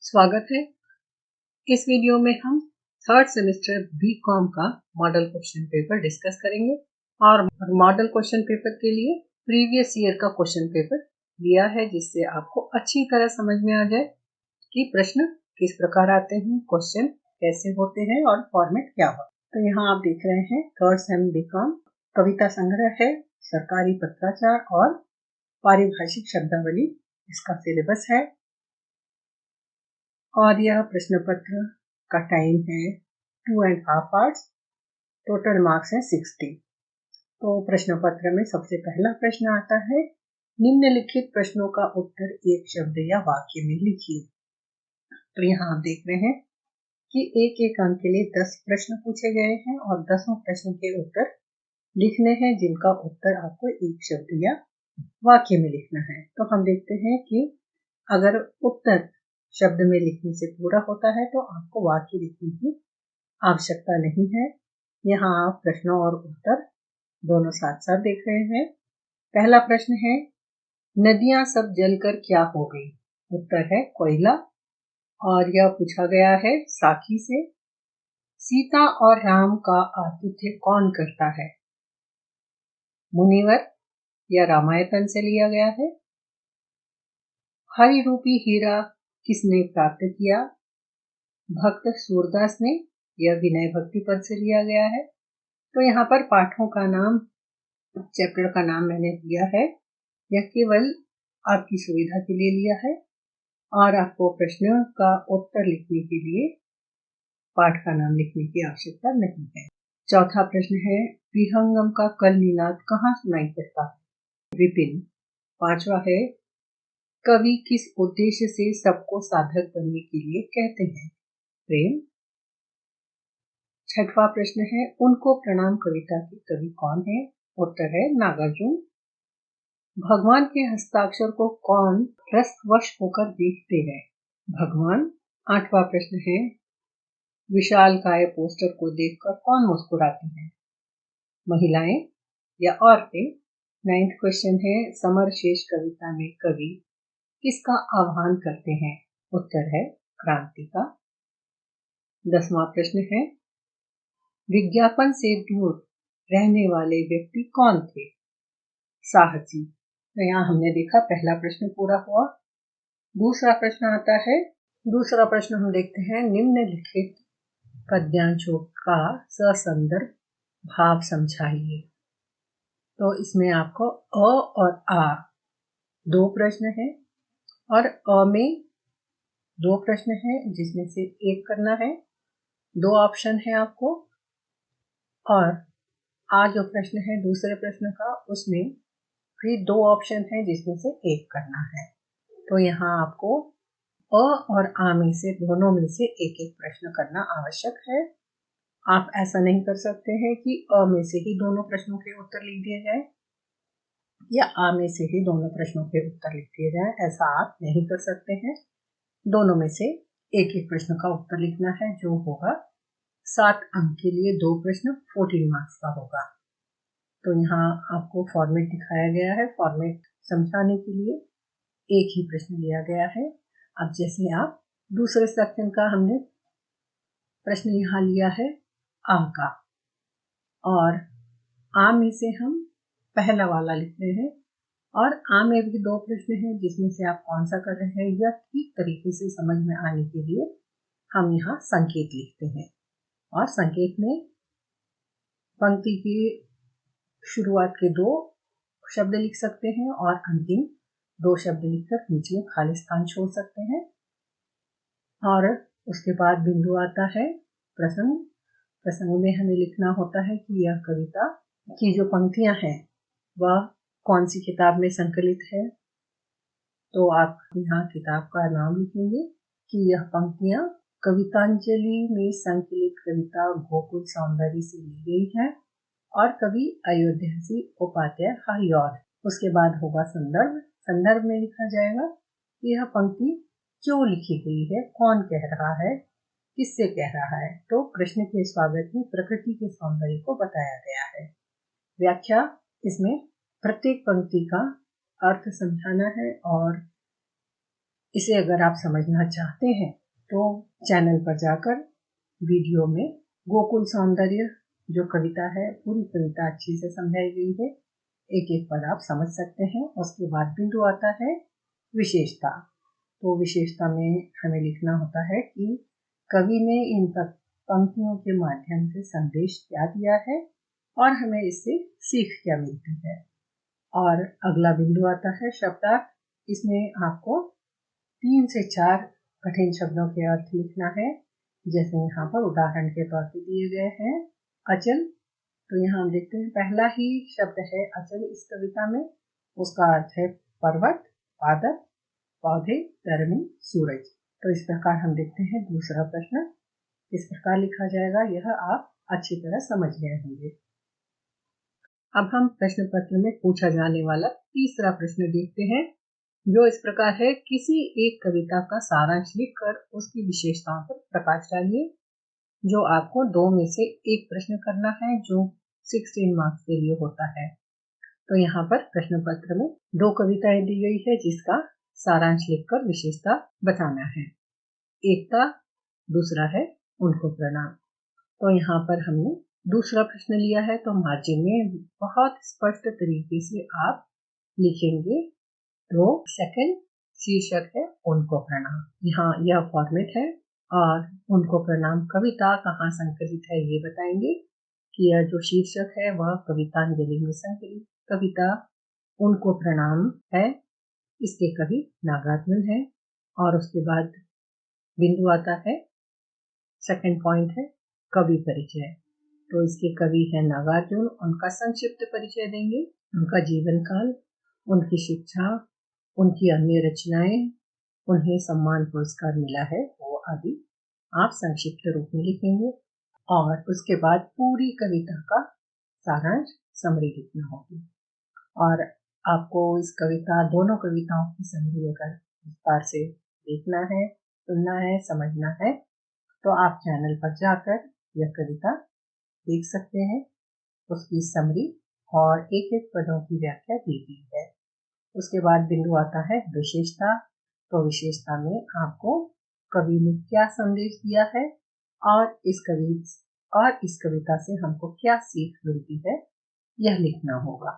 स्वागत है। इस वीडियो में हम थर्ड सेमेस्टर बीकॉम का मॉडल क्वेश्चन पेपर डिस्कस करेंगे और मॉडल क्वेश्चन पेपर के लिए प्रीवियस ईयर का क्वेश्चन पेपर लिया है, जिससे आपको अच्छी तरह समझ में आ जाए कि प्रश्न किस प्रकार आते हैं, क्वेश्चन कैसे होते हैं और फॉर्मेट क्या होता है। तो यहाँ आप देख रहे हैं थर्ड सेम बीकॉम कविता संग्रह है, सरकारी पत्राचार और पारिभाषिक शब्दावली इसका सिलेबस है। और यह प्रश्न पत्र का टाइम है 2.5 आवर्स। टोटल मार्क्स है 60। तो प्रश्न पत्र में सबसे पहला प्रश्न आता है, निम्नलिखित प्रश्नों का उत्तर एक शब्द या वाक्य में लिखिए। तो यहाँ आप देख रहे हैं कि एक एक अंक के लिए 10 प्रश्न पूछे गए हैं और 10 प्रश्न के उत्तर लिखने हैं, जिनका उत्तर आपको एक शब्द या वाक्य में लिखना है। तो हम देखते हैं कि अगर उत्तर शब्द में लिखने से पूरा होता है तो आपको वाक्य लिखने की आवश्यकता नहीं है। यहाँ आप प्रश्नों और उत्तर दोनों साथ साथ देख रहे हैं। पहला प्रश्न है, नदियां सब जलकर क्या हो गई? उत्तर है कोयला। और यह पूछा गया है साखी से। सीता और राम का आतिथ्य कौन करता है? मुनिवर। या रामायण से लिया गया है। हरि रूपी हीरा किसने प्राप्त किया? भक्त सूरदास ने। यह विनय भक्ति पद से लिया गया है। तो यहाँ पर पाठों का नाम, चैप्टर का नाम मैंने दिया है, यह केवल आपकी सुविधा के लिए लिया है और आपको प्रश्नों का उत्तर लिखने के लिए पाठ का नाम लिखने की आवश्यकता नहीं है। चौथा प्रश्न है, विहंगम का कल निनाद कहाँ सुनाई पड़ता है? विपिन। पांचवा है, कवि किस उद्देश्य से सबको साधक बनने के लिए कहते हैं? प्रेम। छठवां प्रश्न है, उनको प्रणाम कविता के कवि कौन है? उत्तर है नागार्जुन। भगवान के हस्ताक्षर को कौन रसवश होकर देखते हैं? भगवान। आठवां प्रश्न है, विशालकाय पोस्टर को देखकर कौन मुस्कुराती है? महिलाएं या औरतें। 9th क्वेश्चन है, समर शेष कविता में कवि किसका आह्वान करते हैं? उत्तर है क्रांति का। 10वां प्रश्न है, विज्ञापन से दूर रहने वाले व्यक्ति कौन थे? साहसी। तो यहाँ हमने देखा पहला प्रश्न पूरा हुआ। दूसरा प्रश्न आता है। दूसरा प्रश्न हम देखते हैं, निम्नलिखित पद्यांशों का ससंदर्भ भाव समझाइए। तो इसमें आपको अ और आ दो प्रश्न है और अ में दो प्रश्न है, जिसमें से एक करना है। दो ऑप्शन है आपको। और आ जो प्रश्न है दूसरे प्रश्न का, उसमें फिर दो ऑप्शन है, जिसमें से एक करना है। तो यहाँ आपको अ और आ में से दोनों में से एक एक प्रश्न करना आवश्यक है। आप ऐसा नहीं कर सकते हैं कि अ में से ही दोनों प्रश्नों के उत्तर लिख दिए जाए या आ में से ही दोनों प्रश्नों के उत्तर लिख दिए जाए। ऐसा आप नहीं कर सकते हैं। दोनों में से एक एक प्रश्न का उत्तर लिखना है, जो होगा 7 अंक के लिए 2 प्रश्न 14 मार्क्स का होगा। तो यहाँ आपको फॉर्मेट दिखाया गया है। फॉर्मेट समझाने के लिए एक ही प्रश्न लिया गया है। अब जैसे आप दूसरे सेक्शन का हमने प्रश्न यहाँ लिया है आ का, और आ में से हम पहला वाला लिख रहे हैं और आ में भी दो प्रश्न हैं, जिसमें से आप कौन सा कर रहे हैं यह ठीक तरीके से समझ में आने के लिए हम यहाँ संकेत लिखते हैं। और संकेत में पंक्ति की शुरुआत के 2 शब्द लिख सकते हैं और अंतिम 2 शब्द लिखकर बीच में खाली स्थान छोड़ सकते हैं। और उसके बाद बिंदु आता है प्रसंग। प्रसंग में हमें लिखना होता है कि यह कविता की जो पंक्तियां हैं वह कौन सी किताब में संकलित है। तो आप यहाँ किताब का नाम लिखेंगे कि यह पंक्तियां कवितांजलि में संकलित कविता गोकुल सौंदर्य से ली गई है और कवि अयोध्यासी उपाध्याय हरिऔध। उसके बाद होगा संदर्भ। संदर्भ में लिखा जाएगा कि यह पंक्ति क्यों लिखी गई है, कौन कह रहा है, किससे कह रहा है। तो कृष्ण के स्वागत में प्रकृति के सौंदर्य को बताया गया है। व्याख्या, इसमें प्रत्येक पंक्ति का अर्थ समझाना है और इसे अगर आप समझना चाहते हैं तो चैनल पर जाकर वीडियो में गोकुल सौंदर्य जो कविता है, पूरी कविता अच्छी से समझाई गई है, एक एक पद आप समझ सकते हैं। उसके बाद बिंदु आता है विशेषता। तो विशेषता में हमें लिखना होता है कि कवि ने इन पंक्तियों के माध्यम से संदेश क्या दिया है और हमें इससे सीख क्या मिलती है। और अगला बिंदु आता है शब्दार्थ। इसमें आपको 3 से 4 कठिन शब्दों के अर्थ लिखना है, जैसे यहाँ पर उदाहरण के तौर पर दिए गए हैं। अचल, तो यहाँ हम देखते हैं पहला ही शब्द है अचल इस कविता में, उसका अर्थ है पर्वत, बादल, पौधे, गर्मी, सूरज। तो इस प्रकार हम देखते हैं दूसरा प्रश्न इस प्रकार लिखा जाएगा, यह आप अच्छी तरह समझ गए होंगे। अब हम प्रश्न पत्र में पूछा जाने वाला तीसरा प्रश्न देखते हैं, जो इस प्रकार है, किसी एक कविता का सारांश लिखकर उसकी विशेषताओं पर प्रकाश डालिए। जो आपको 2 में से एक प्रश्न करना है, जो 16 मार्क्स के लिए होता है। तो यहाँ पर प्रश्न पत्र में 2 कविताएं दी गई है, जिसका सारांश लिखकर विशेषता बताना है। एक का दूसरा है उनको प्रणाम। तो यहाँ पर हमने दूसरा प्रश्न लिया है, तो मार्जिन में बहुत स्पष्ट तरीके से आप लिखेंगे। तो सेकंड शीर्षक है उनको प्रणाम। यहाँ यह फॉर्मेट है और उनको प्रणाम कविता कहाँ संकलित है ये बताएंगे कि यह जो शीर्षक है वह कवितांजलि में संकलित कविता उनको प्रणाम है। इसके कवि नागार्जुन है। और उसके बाद बिंदु आता है, सेकंड पॉइंट है कवि परिचय। तो इसके कवि है नागार्जुन, उनका संक्षिप्त परिचय देंगे, उनका जीवन काल, उनकी शिक्षा, उनकी अन्य रचनाएं, उन्हें सम्मान पुरस्कार मिला है वो आदि आप संक्षिप्त रूप में लिखेंगे। और उसके बाद पूरी कविता का सारांश समरी लिखना होगी। और आपको इस कविता दोनों कविताओं की समरी अगर विस्तार से देखना है, सुनना है, समझना है, तो आप चैनल पर जाकर यह कविता देख सकते हैं। उसकी समरी और एक एक पदों की व्याख्या दी गई है। उसके बाद बिंदु आता है विशेषता। तो विशेषता में आपको कवि ने क्या संदेश दिया है और इस कविता से हमको क्या सीख मिलती है, यह लिखना होगा।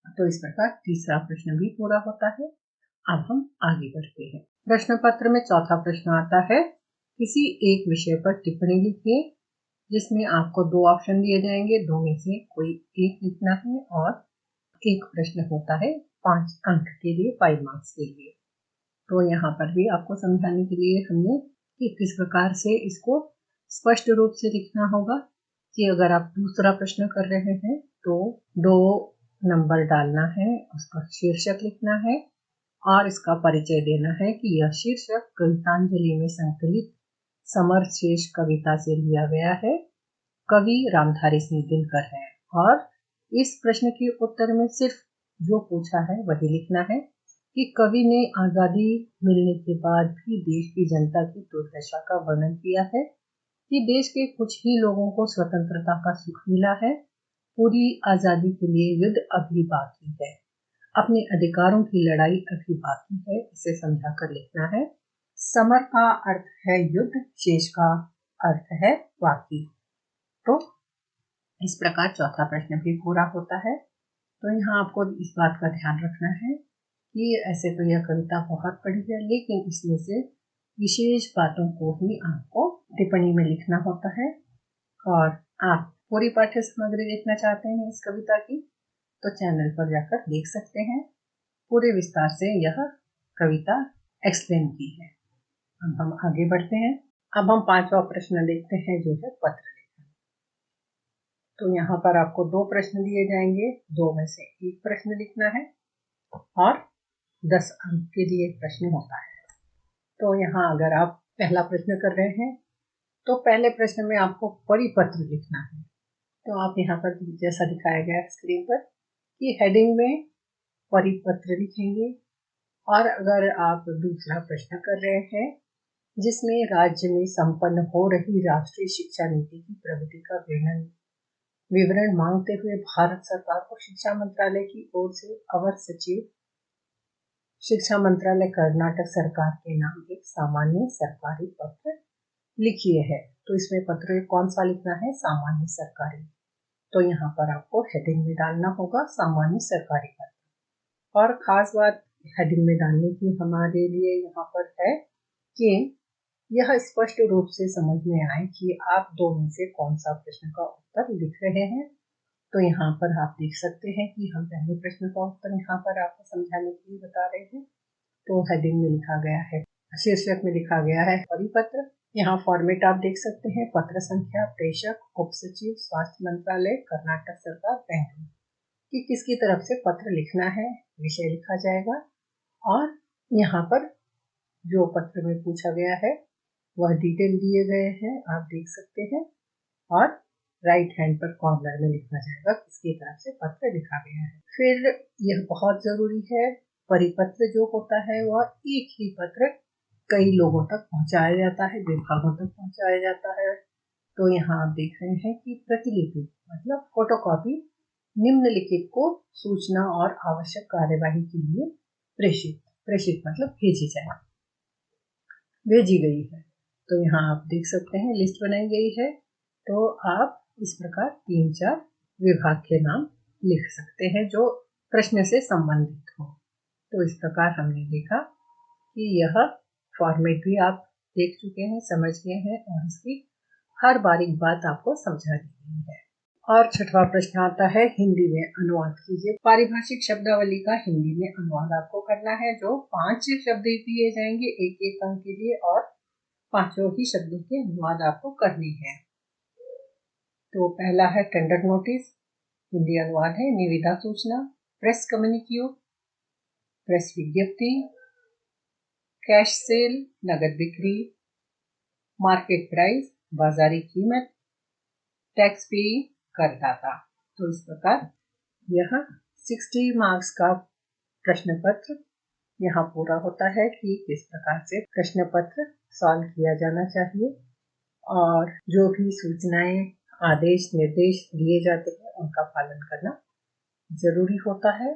तो इस प्रकार तीसरा प्रश्न भी पूरा होता है। अब हम आगे बढ़ते हैं। प्रश्न पत्र में चौथा प्रश्न आता है, किसी एक विषय पर टिप्पणी लिखिए, जिसमें आपको 2 ऑप्शन दिए जाएंगे, 2 में से कोई एक लिखना है और एक प्रश्न होता है 5 अंक के लिए, 5 मार्क्स के लिए। तो यहाँ पर भी आपको समझाने के लिए हमने कि किस प्रकार से इसको स्पष्ट रूप से लिखना होगा कि अगर आप दूसरा प्रश्न कर रहे हैं तो 2 नंबर डालना है, उसका शीर्षक लिखना है और इसका परिचय देना है कि यह शीर्षक कवितांजलि में संकलित समर्थ शेष कविता से लिया गया है, कवि रामधारी सिंह दिनकर है। और इस प्रश्न के उत्तर में सिर्फ जो पूछा है वही लिखना है कि कवि ने आजादी मिलने के बाद भी देश की जनता की दुर्दशा का वर्णन किया है कि देश के कुछ ही लोगों को स्वतंत्रता का सुख मिला है, पूरी आजादी के लिए युद्ध अभी बाकी है, अपने अधिकारों की लड़ाई अभी बाकी है, इसे समझाकर लिखना है। समर का अर्थ है युद्ध, शेष का अर्थ है बाकी। तो इस प्रकार चौथा प्रश्न भी पूरा होता है। तो यहाँ आपको इस बात का ध्यान रखना है कि ऐसे तो यह कविता बहुत बड़ी है, लेकिन इसमें से विशेष बातों को ही आपको टिप्पणी में लिखना होता है। और आप पूरी पाठ्य सामग्री देखना चाहते हैं इस कविता की, तो चैनल पर जाकर देख सकते हैं, पूरे विस्तार से यह कविता एक्सप्लेन की है। अब हम आगे बढ़ते हैं। अब हम 5वां प्रश्न देखते हैं, जो है पत्र लेखन। तो यहाँ पर आपको 2 प्रश्न दिए जाएंगे, 2 में से एक प्रश्न लिखना है और 10 अंक के लिए एक प्रश्न होता है। तो यहाँ अगर आप पहला प्रश्न कर रहे हैं तो पहले प्रश्न में आपको परिपत्र लिखना है। तो आप यहाँ पर जैसा दिखाया गया स्क्रीन पर कि हेडिंग में परिपत्र लिखेंगे। और अगर आप दूसरा प्रश्न कर रहे हैं जिसमें राज्य में संपन्न हो रही राष्ट्रीय शिक्षा नीति की प्रगति का विवरण मांगते हुए भारत सरकार को शिक्षा मंत्रालय की ओर से अवर सचिव शिक्षा मंत्रालय कर्नाटक सरकार के नाम एक सामान्य सरकारी पत्र लिखिए है। तो इसमें पत्र कौन सा लिखना है? सामान्य सरकारी। तो यहाँ पर आपको हेडिंग में डालना होगा सामान्य सरकारी पत्र। और खास बात हेडिंग में डालने की हमारे लिए यहाँ पर है कि यह स्पष्ट रूप से समझ में आए कि आप दो में से कौन सा प्रश्न का उत्तर लिख रहे हैं। तो यहाँ पर आप देख सकते हैं कि हम पहले प्रश्न का उत्तर यहाँ पर आपको समझाने के लिए बता रहे हैं। तो हेडिंग में लिखा गया है, शीर्षक में लिखा गया है परिपत्र। यहाँ फॉर्मेट आप देख सकते हैं, पत्र संख्या, प्रेषक, उप सचिव, स्वास्थ्य मंत्रालय, कर्नाटक सरकार, बेंगलुरु, कि किसकी तरफ से पत्र लिखना है, विषय लिखा जाएगा। और यहाँ पर जो पत्र में पूछा गया है वह डिटेल दिए गए हैं, आप देख सकते हैं। और राइट हैंड पर कॉर्नर में लिखा जाएगा किसकी तरफ से पत्र लिखा गया है। फिर यह बहुत जरूरी है, परिपत्र जो होता है वह एक ही पत्र कई लोगों तक पहुंचाया जाता है, विभागों तक पहुंचाया जाता है। तो यहाँ आप देख रहे हैं कि प्रतिलिपि मतलब फोटोकॉपी निम्नलिखित को सूचना और आवश्यक कार्यवाही के लिए प्रेषित मतलब भेजी गई है। तो यहाँ आप देख सकते हैं लिस्ट बनाई गई है। तो आप इस प्रकार 3-4 विभाग के नाम लिख सकते हैं जो प्रश्न से संबंधित हो। तो इस प्रकार हमने देखा कि यह फॉर्मेट भी आप देख चुके हैं, समझ गए हैं और इसकी हर बारीक बात आपको समझा दी गई है। और छठवां प्रश्न आता है, हिंदी में अनुवाद कीजिए। पारिभाषिक शब्दावली का हिंदी में अनुवाद आपको करना है, जो 5 शब्द दिए जाएंगे एक एक अंक के लिए और 5 ही शब्दों के अनुवाद आपको करनी है। तो पहला है टेंडर नोटिस, हिंदी अनुवाद है निविदा सूचना, प्रेस कम्युनिक्यू, प्रेस विज्ञप्ति, कैश सेल नगद बिक्री, मार्केट प्राइस बाजारी कीमत, टैक्स पे करदाता। तो इस प्रकार यह 60 मार्क्स का प्रश्न पत्र यहाँ पूरा होता है कि किस प्रकार से प्रश्न पत्र सॉल्व किया जाना चाहिए और जो भी सूचनाएं, आदेश, निर्देश दिए जाते हैं उनका पालन करना जरूरी होता है।